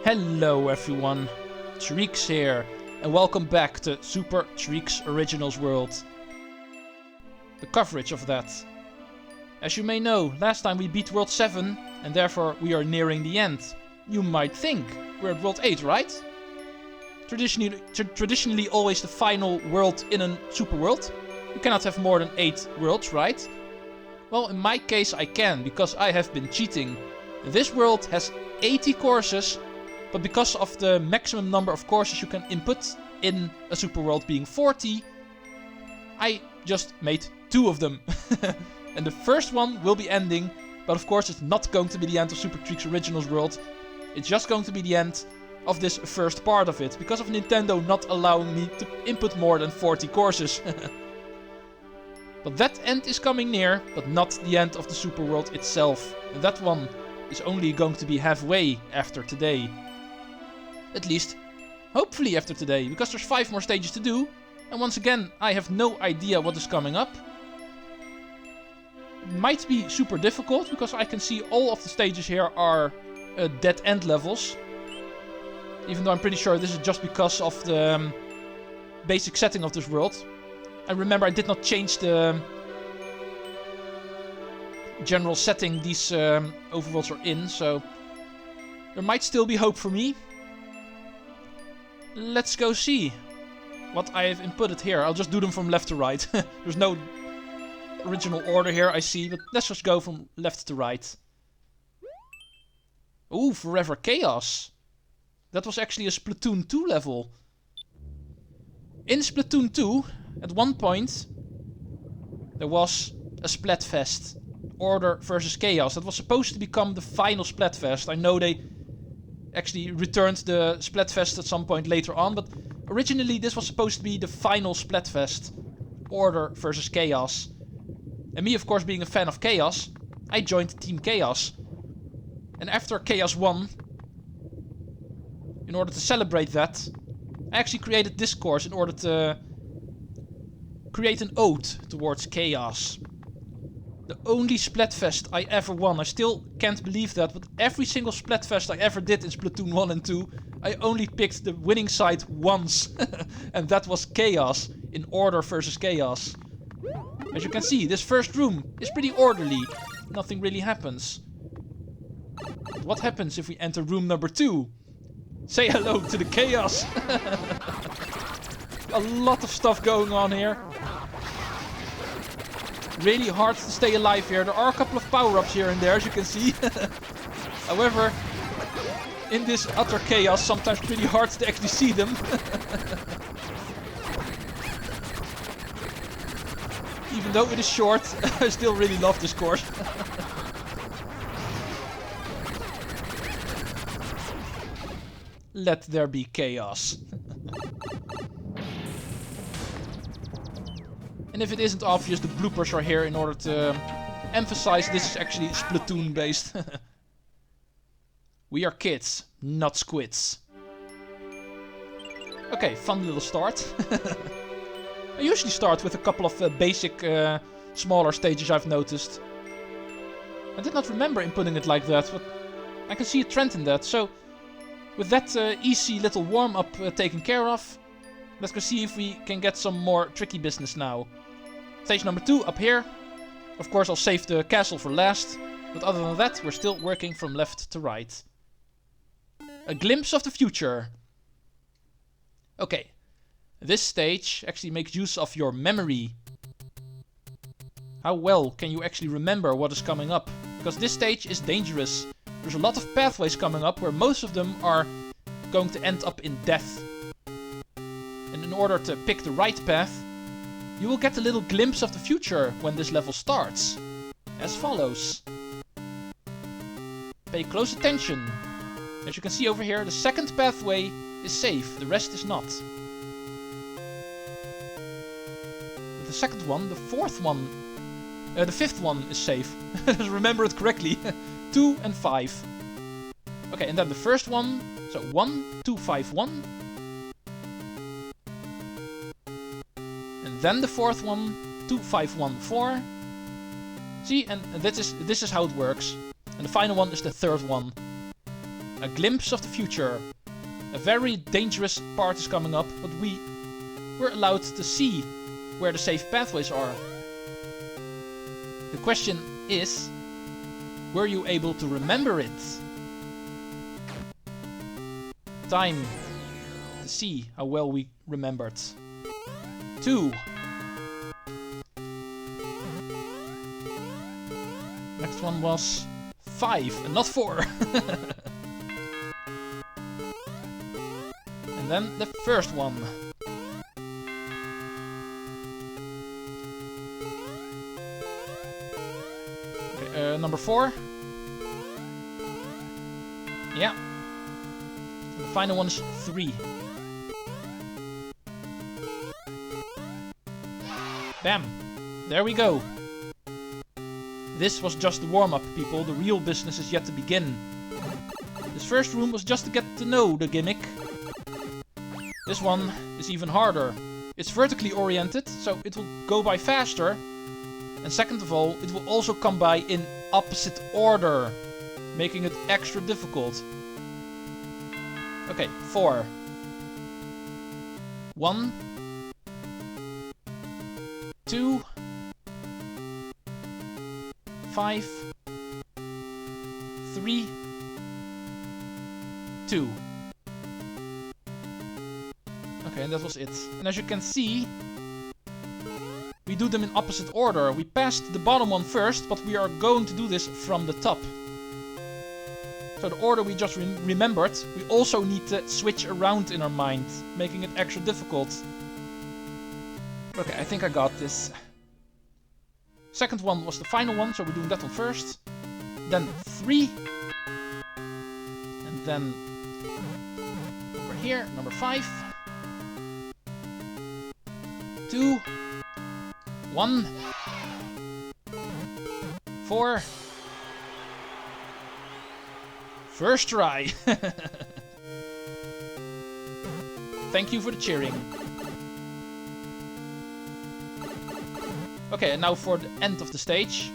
Hello everyone, Treecks here, and welcome back to Super Treecks Originals World. The coverage of that. As you may know, last time we beat World 7, and therefore we are nearing the end. You might think, we're at World 8, right? Traditionally always the final world in a super world. You cannot have more than 8 worlds, right? Well, in my case I can, because I have been cheating. This world has 80 courses, but because of the maximum number of courses you can input in a super world being 40, I just made 2 of them. And the first one will be ending, but of course it's not going to be the end of Super Treecks Originals World. It's just going to be the end of this first part of it, because of Nintendo not allowing me to input more than 40 courses. But that end is coming near, but not the end of the super world itself. And that one is only going to be halfway after today. At least, hopefully after today, because there's 5 more stages to do. And once again, I have no idea what is coming up. It might be super difficult, because I can see all of the stages here are dead end levels. Even though I'm pretty sure this is just because of the basic setting of this world. And remember, I did not change the general setting these overworlds are in, so there might still be hope for me. Let's go see what I have inputted here. I'll just do them from left to right. There's no original order here, I see, but let's just go from left to right. Ooh, Forever Chaos. That was actually a Splatoon 2 level. In Splatoon 2, at one point, there was a Splatfest. Order versus Chaos. That was supposed to become the final Splatfest. I know they actually returned the Splatfest at some point later on, but originally this was supposed to be the final Splatfest. Order versus Chaos. And me, of course, being a fan of Chaos, I joined Team Chaos. And after Chaos won, in order to celebrate that, I actually created this course in order to create an ode towards Chaos. The only Splatfest I ever won. I still can't believe that, but every single Splatfest I ever did in Splatoon 1 and 2, I only picked the winning side once. And that was Chaos, in Order versus Chaos. As you can see, this first room is pretty orderly. Nothing really happens. But what happens if we enter room number 2? Say hello to the Chaos! A lot of stuff going on here. Really hard to stay alive here. There are a couple of power-ups here and there, as you can see. However, in this utter chaos, sometimes pretty hard to actually see them. Even though it is short, I still really love this course. Let there be chaos. And if it isn't obvious, the bloopers are here in order to emphasize this is actually Splatoon based. We are kids, not squids. Okay, fun little start. I usually start with a couple of basic, smaller stages I've noticed. I did not remember inputting it like that, but I can see a trend in that. So, with that easy little warm-up taken care of, let's go see if we can get some more tricky business now. Stage number 2 up here. Of course I'll save the castle for last, but other than that we're still working from left to right. A glimpse of the future. Okay, this stage actually makes use of your memory. How well can you actually remember what is coming up? Because this stage is dangerous. There's a lot of pathways coming up where most of them are going to end up in death. And in order to pick the right path, you will get a little glimpse of the future when this level starts. As follows. Pay close attention. As you can see over here, the second pathway is safe, the rest is not. But the second one, the fourth one, the fifth one is safe. Remember it correctly. 2 and 5. Okay, and then the first one, so 1, 2, 5, 1. And then the fourth one, 2, 5, 1, 4. See, and this is how it works. And the final one is the third one. A glimpse of the future. A very dangerous part is coming up, but we were allowed to see where the safe pathways are. The question is, were you able to remember it? Time to see how well we remembered. 2. Next one was 5 and not 4. And then the first one. Okay, number 4. Yeah. And the final one is 3. Bam. There we go. This was just the warm-up, people. The real business is yet to begin. This first room was just to get to know the gimmick. This one is even harder. It's vertically oriented, so it will go by faster. And second of all, it will also come by in opposite order, making it extra difficult. Okay, 4. 1. 2. 5. 3. 2. Okay, and that was it. And as you can see, we do them in opposite order. We passed the bottom one first, but we are going to do this from the top. So the order we just remembered, we also need to switch around in our mind, making it extra difficult. Okay, I think I got this. Second one was the final one, so we're doing that one first. Then 3. And then over here, number 5. 2. 1. 4. First try. Thank you for the cheering. Okay, and now for the end of the stage.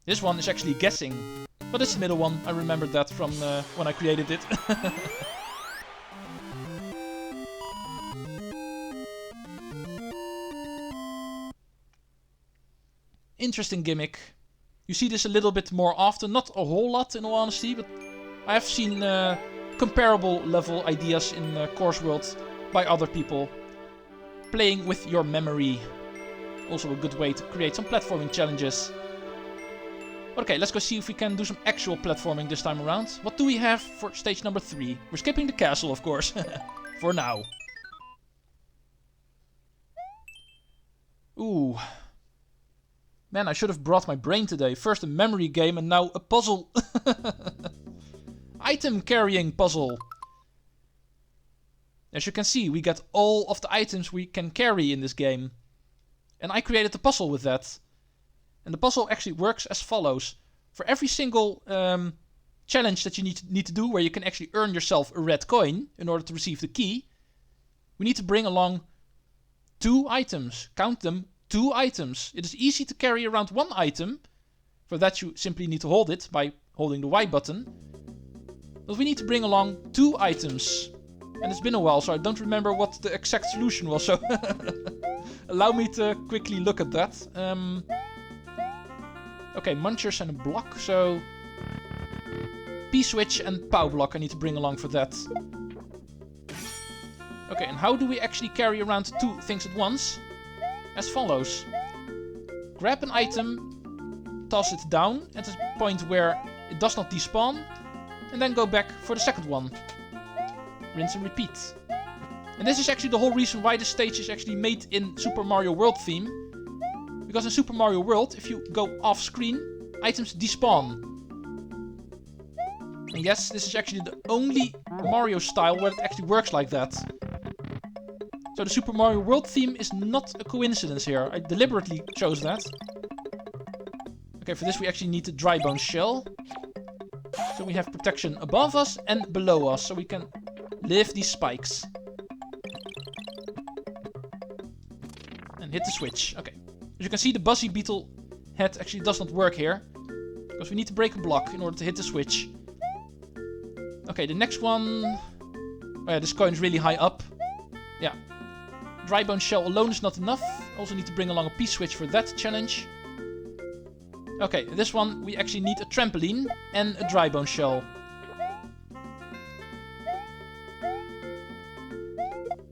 This one is actually guessing, but it's the middle one. I remembered that from when I created it. Interesting gimmick. You see this a little bit more often, not a whole lot in all honesty, but I have seen comparable level ideas in Course World by other people. Playing with your memory. Also a good way to create some platforming challenges. Okay, let's go see if we can do some actual platforming this time around. What do we have for stage number 3? We're skipping the castle, of course. For now. Ooh. Man, I should have brought my brain today. First a memory game and now a puzzle. Item carrying puzzle. As you can see, we get all of the items we can carry in this game. And I created the puzzle with that. And the puzzle actually works as follows. For every single challenge that you need to do, where you can actually earn yourself a red coin in order to receive the key, we need to bring along 2 items. Count them, 2 items. It is easy to carry around 1 item. For that you simply need to hold it by holding the Y button. But we need to bring along 2 items. And it's been a while, so I don't remember what the exact solution was, so allow me to quickly look at that. Okay, munchers and a block, so P-switch and POW block I need to bring along for that. Okay, and how do we actually carry around 2 things at once? As follows. Grab an item, toss it down at a point where it does not despawn, and then go back for the second one. Rinse and repeat. And this is actually the whole reason why the stage is actually made in Super Mario World theme. Because in Super Mario World, if you go off screen, items despawn. And yes, this is actually the only Mario style where it actually works like that. So the Super Mario World theme is not a coincidence here. I deliberately chose that. Okay, for this we actually need the dry bone shell. So we have protection above us and below us, so we can lift these spikes. And hit the switch. Okay. As you can see, the Buzzy Beetle head actually does not work here. Because we need to break a block in order to hit the switch. Okay, the next one... Oh yeah, this coin's really high up. Yeah. Dry bone shell alone is not enough. Also need to bring along a P-switch for that challenge. Okay, this one we actually need a trampoline and a dry bone shell.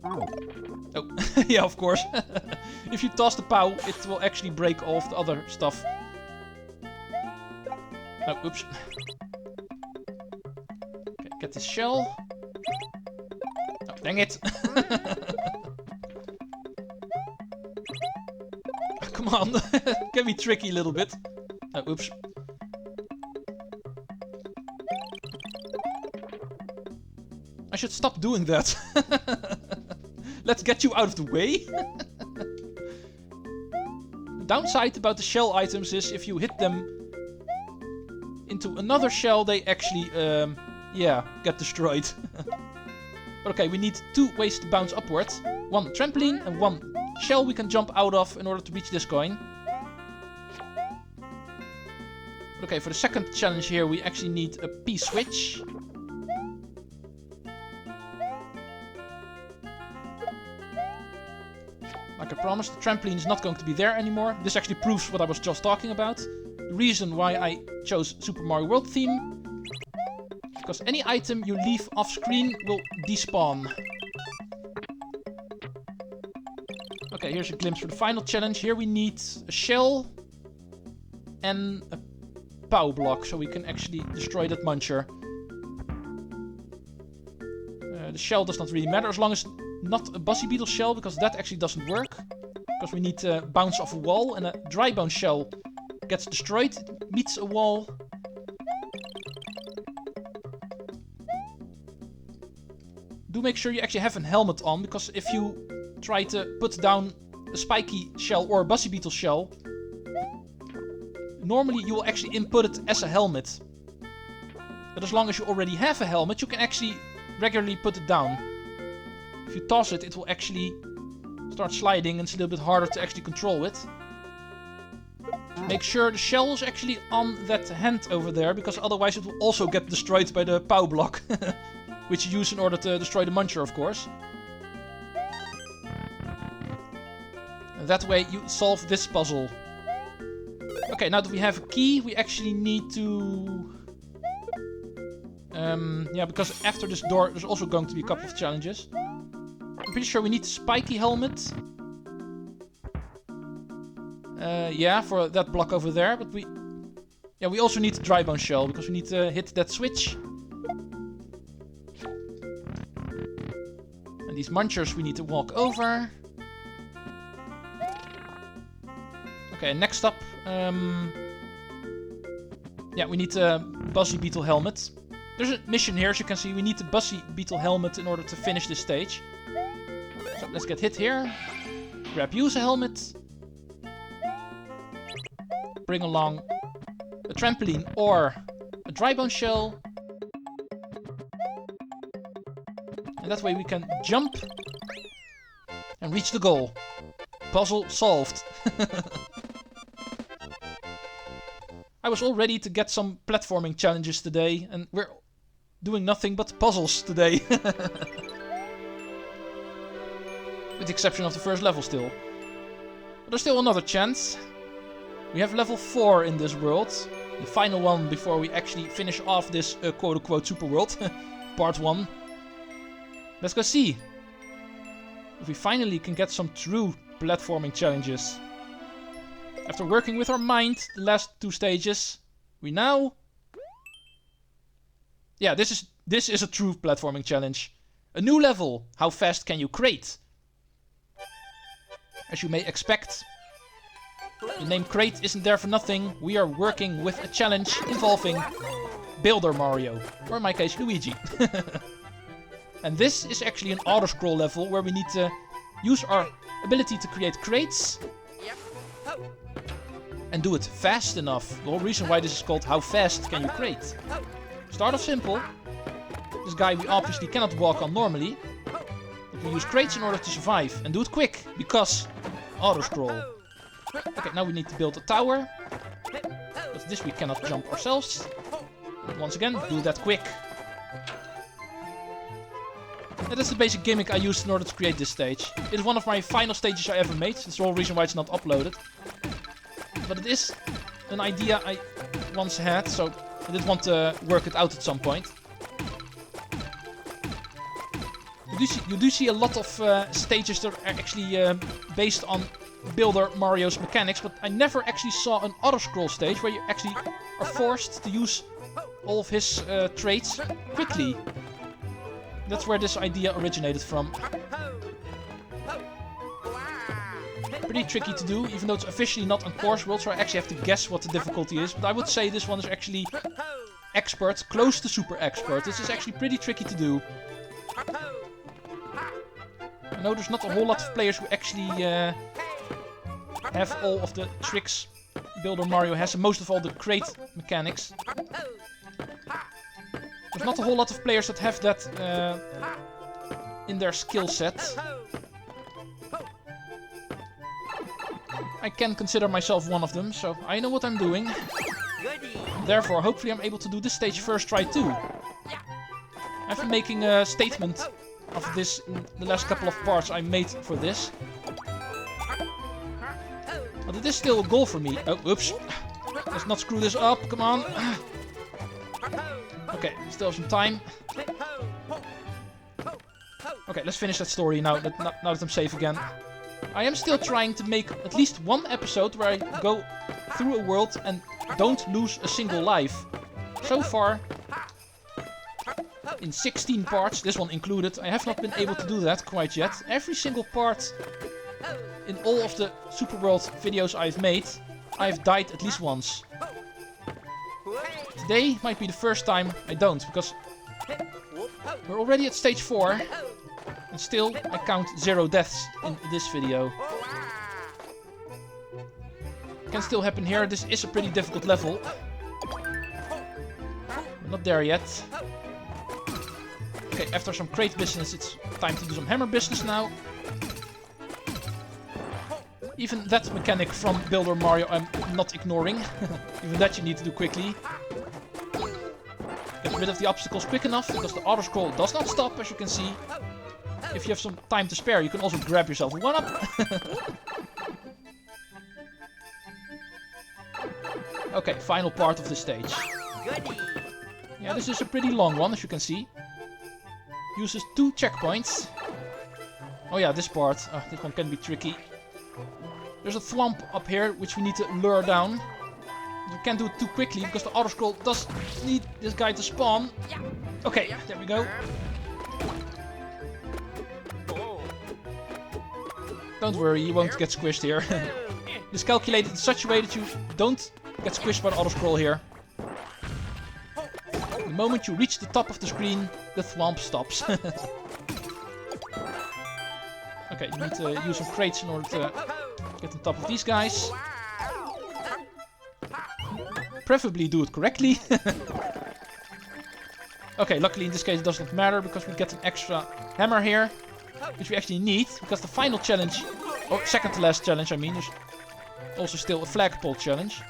Oh, yeah, of course. If you toss the POW, it will actually break off the other stuff. Oh, oops. Okay, get this shell. Oh, dang it. Come on. Can be tricky a little bit. Oh, oops. I should stop doing that. Let's get you out of the way. The downside about the shell items is if you hit them into another shell, they actually, yeah, get destroyed. But okay, we need 2 ways to bounce upwards. 1 trampoline and 1 shell we can jump out of in order to reach this coin. But okay, for the second challenge here, we actually need a P-switch. Like I promised, the trampoline is not going to be there anymore. This actually proves what I was just talking about. The reason why I chose Super Mario World theme. Because any item you leave off screen will despawn. Okay, here's a glimpse for the final challenge. Here we need a shell and a POW block, so we can actually destroy that muncher. The shell does not really matter as long as not a Bossy Beetle shell, because that actually doesn't work. Because we need to bounce off a wall, and a dry bone shell gets destroyed, meets a wall. Do make sure you actually have a helmet on, because if you try to put down a spiky shell or a Bossy Beetle shell, normally you will actually input it as a helmet. But as long as you already have a helmet, you can actually regularly put it down. If you toss it, it will actually start sliding and it's a little bit harder to actually control it. Make sure the shell is actually on that hand over there, because otherwise it will also get destroyed by the POW block. Which you use in order to destroy the muncher, of course. And that way you solve this puzzle. Okay, now that we have a key, we actually need to... yeah, because after this door there's also going to be a couple of challenges. I'm pretty sure we need a spiky helmet. Yeah, for that block over there, but we... Yeah, we also need a dry bone shell, because we need to hit that switch. And these munchers we need to walk over. Okay, next up... yeah, we need a Bossy Beetle helmet. There's a mission here, as you can see. We need the Bossy Beetle helmet in order to finish this stage. So, let's get hit here. Grab use a helmet. Bring along a trampoline or a dry bone shell. And that way we can jump and reach the goal. Puzzle solved. I was all ready to get some platforming challenges today, and we're doing nothing but puzzles today. With the exception of the first level still. But there's still another chance. We have level 4 in this world. The final one before we actually finish off this quote-unquote super world. Part 1. Let's go see if we finally can get some true platforming challenges. After working with our mind the last 2 stages, we now... Yeah, this is a true platforming challenge. A new level. How fast can you crate? As you may expect, the name Crate isn't there for nothing. We are working with a challenge involving Builder Mario, or in my case Luigi. And this is actually an auto-scroll level where we need to use our ability to create crates and do it fast enough. The whole reason why this is called How Fast Can You Crate. Start off simple. This guy we obviously cannot walk on normally. But we use crates in order to survive. And do it quick, because auto-scroll. Okay, now we need to build a tower. But this we cannot jump ourselves. And once again, do that quick. And that's the basic gimmick I used in order to create this stage. It is one of my final stages I ever made. That's the whole reason why it's not uploaded. But it is an idea I once had, so I did want to work it out at some point. You do see a lot of stages that are actually based on Builder Mario's mechanics, but I never actually saw an auto-scroll stage where you actually are forced to use all of his traits quickly. That's where this idea originated from. Pretty tricky to do, even though it's officially not on Course World, so I actually have to guess what the difficulty is. But I would say this one is actually expert, close to super expert. This is actually pretty tricky to do. I know there's not a whole lot of players who actually have all of the tricks Builder Mario has, and most of all the crate mechanics. There's not a whole lot of players that have that in their skill set. I can consider myself one of them, so I know what I'm doing. Therefore, hopefully I'm able to do this stage first try too. I've been making a statement of this in the last couple of parts I made for this. But it is still a goal for me. Oh, oops. Let's not screw this up, come on. Okay, still have some time. Okay, let's finish that story now that I'm safe again. I am still trying to make at least one episode where I go through a world and don't lose a single life. So far, in 16 parts, this one included, I have not been able to do that quite yet. Every single part in all of the Super World videos I've made, I've died at least once. Today might be the first time I don't, because we're already at stage 4. And still, I count 0 deaths in this video. Can still happen here. This is a pretty difficult level. We're not there yet. Okay, after some crate business, it's time to do some hammer business now. Even that mechanic from Builder Mario I'm not ignoring. Even that you need to do quickly. Get rid of the obstacles quick enough, because the auto scroll does not stop, as you can see. If you have some time to spare, you can also grab yourself a 1-up. Okay, final part of the stage. Yeah, this is a pretty long one, as you can see. Uses 2 checkpoints. Oh yeah, this part. This one can be tricky. There's a thwomp up here, which we need to lure down. We can't do it too quickly, because the auto scroll does need this guy to spawn. Okay, there we go. Don't worry, you won't get squished here. It's calculated in such a way that you don't get squished by the auto scroll here. The moment you reach the top of the screen, the thwomp stops. Okay, you need to use some crates in order to get on top of these guys. Preferably do it correctly. Okay, luckily in this case it does not matter, because we get an extra hammer here. Which we actually need, because the final challenge, or second to last challenge I mean, there's also still a flagpole challenge.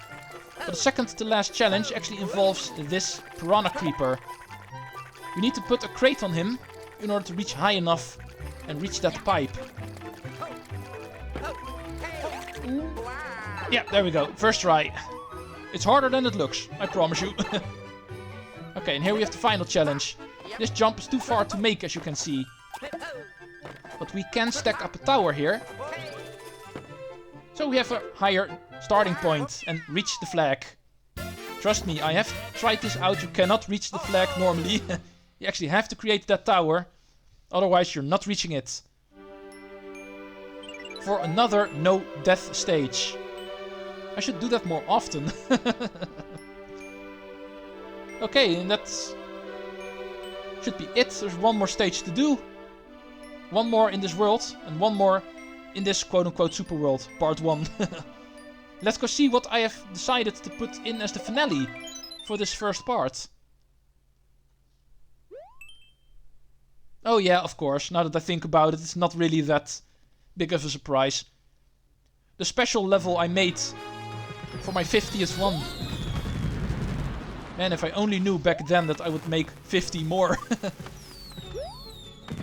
But the second to last challenge actually involves this piranha creeper. You need to put a crate on him in order to reach high enough and reach that pipe. Yeah, there we go, first try. It's harder than it looks, I promise you. Okay, and here we have the final challenge. This jump is too far to make, as you can see. But we can stack up a tower here. So we have a higher starting point and reach the flag. Trust me, I have tried this out. You cannot reach the flag normally. You actually have to create that tower. Otherwise you're not reaching it. For another no death stage. I should do that more often. Okay, and that's should be it. There's one more stage to do. One more in this world, and one more in this quote-unquote Super World, part 1. Let's go see what I have decided to put in as the finale for this first part. Oh yeah, of course, now that I think about it, it's not really that big of a surprise. The special level I made for my 50th one. Man, if I only knew back then that I would make 50 more.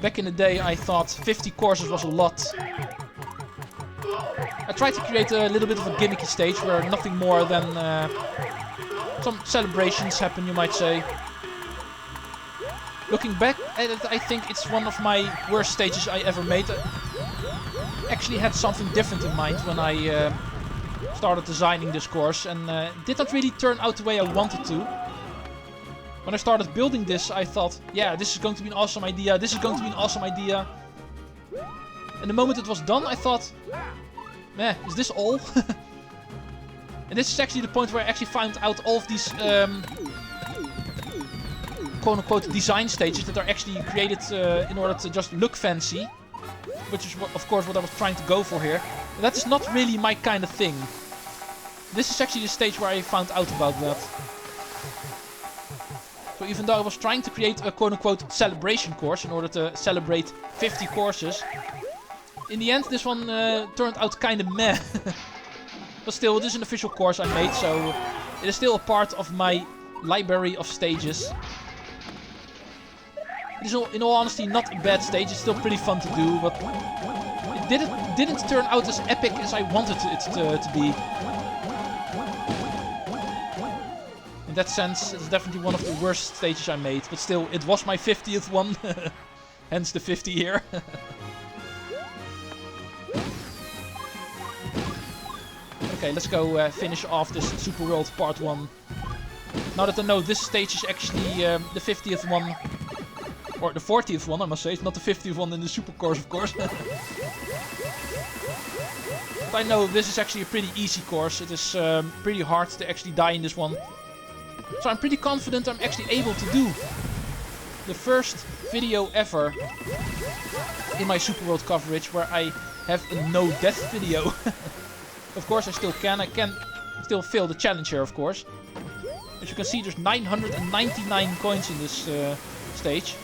Back in the day I thought 50 courses was a lot. I tried to create a little bit of a gimmicky stage where nothing more than some celebrations happen, you might say. Looking back at it, I think it's one of my worst stages I ever made. I actually had something different in mind when I started designing this course, and it did not really turn out the way I wanted to. When I started building this, I thought, yeah, this is going to be an awesome idea, this is going to be an awesome idea. And the moment it was done, I thought, meh, is this all? And this is actually the point where I actually found out all of these quote-unquote design stages that are actually created in order to just look fancy. Which is, of course, what I was trying to go for here. But that is not really my kind of thing. This is actually the stage where I found out about that. So even though I was trying to create a quote-unquote celebration course in order to celebrate 50 courses, in the end this one turned out kind of meh. But still, it is an official course I made, so it is still a part of my library of stages. It is, in all honesty, not a bad stage. It's still pretty fun to do, but it didn't turn out as epic as I wanted it to be. In that sense, it's definitely one of the worst stages I made, but still, it was my 50th one. Hence the 50 here. Okay, let's go finish off this Super World Part 1. Now that I know this stage is actually the 50th one, or the 40th one I must say, it's not the 50th one in the Super course of course. But I know this is actually a pretty easy course, it is pretty hard to actually die in this one. So I'm pretty confident I'm actually able to do the first video ever in my Super World coverage where I have a no death video. Of course I still can. I can still fail the challenge here, of course. As you can see, there's 999 coins in this stage.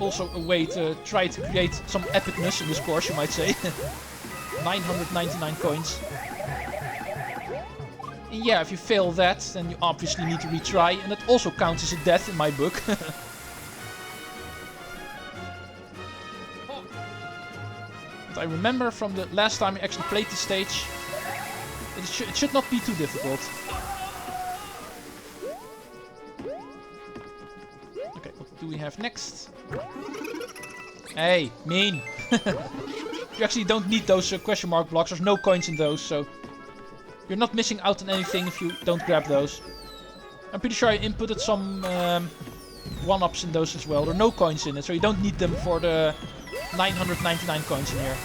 Also a way to try to create some epicness in this course, you might say. 999 coins. And yeah, if you fail that, then you obviously need to retry. And that also counts as a death in my book. I remember from the last time I actually played this stage, it should not be too difficult. Okay, what do we have next? Hey, mean! You actually don't need those question mark blocks, there's no coins in those, so you're not missing out on anything if you don't grab those. I'm pretty sure I inputted some 1-ups in those as well. There are no coins in it, so you don't need them for the 999 coins in here.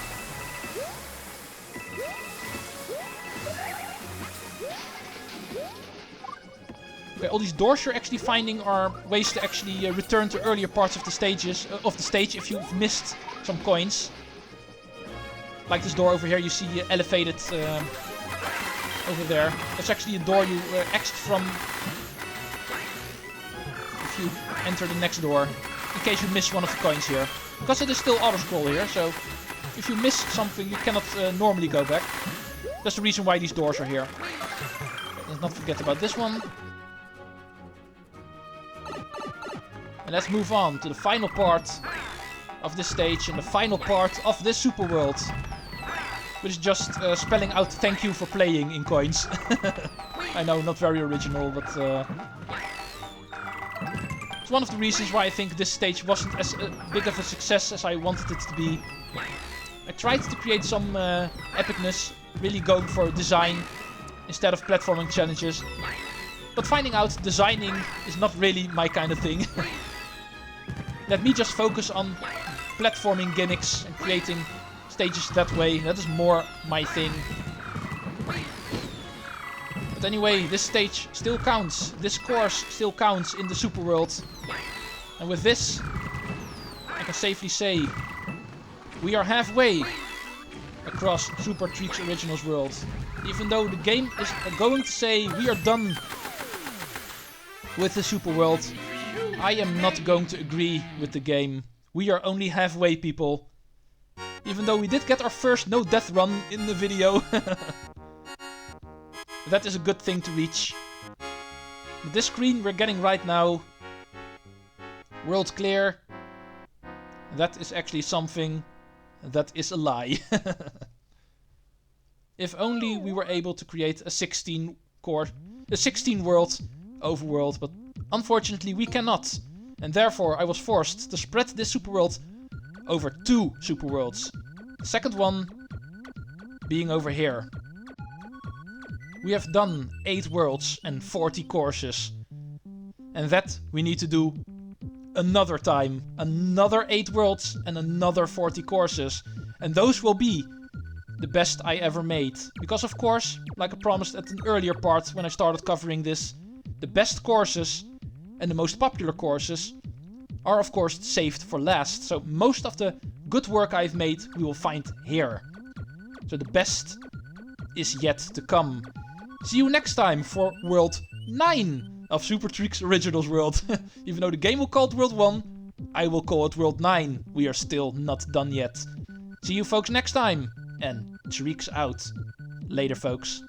Okay, all these doors you're actually finding are ways to actually return to earlier parts of the stages of the stage if you've missed some coins. Like this door over here, you see elevated over there. That's actually a door you exit from if you enter the next door, in case you miss one of the coins here. Because it is still auto-scroll here, so if you miss something, you cannot normally go back. That's the reason why these doors are here. Okay, let's not forget about this one. And let's move on to the final part of this stage and the final part of this Super World. Which is just spelling out thank you for playing in coins. I know, not very original, but it's one of the reasons why I think this stage wasn't as big of a success as I wanted it to be. I tried to create some epicness, really going for design instead of platforming challenges. But finding out designing is not really my kind of thing. Let me just focus on platforming gimmicks and creating stages that way. That is more my thing. But anyway, this stage still counts. This course still counts in the Super World. And with this, I can safely say, we are halfway across Super Treecks Originals World. Even though the game is going to say we are done with the Super World, I am not going to agree with the game. We are only halfway, people. Even though we did get our first no death run in the video. That is a good thing to reach. But this screen we're getting right now, world clear, That is actually something that is a lie. If only we were able to create a 16 world overworld, but unfortunately we cannot. And therefore I was forced to spread this super world over 2 super worlds. The second one being over here. We have done 8 worlds and 40 courses. And that we need to do another time. Another 8 worlds and another 40 courses. And those will be the best I ever made. Because of course, like I promised at an earlier part when I started covering this, the best courses and the most popular courses are of course saved for last. So most of the good work I've made we will find here. So the best is yet to come. See you next time for World 9 of Super Treecks Originals World. Even though the game will call it World 1, I will call it World 9. We are still not done yet. See you folks next time. And Treecks out. Later folks.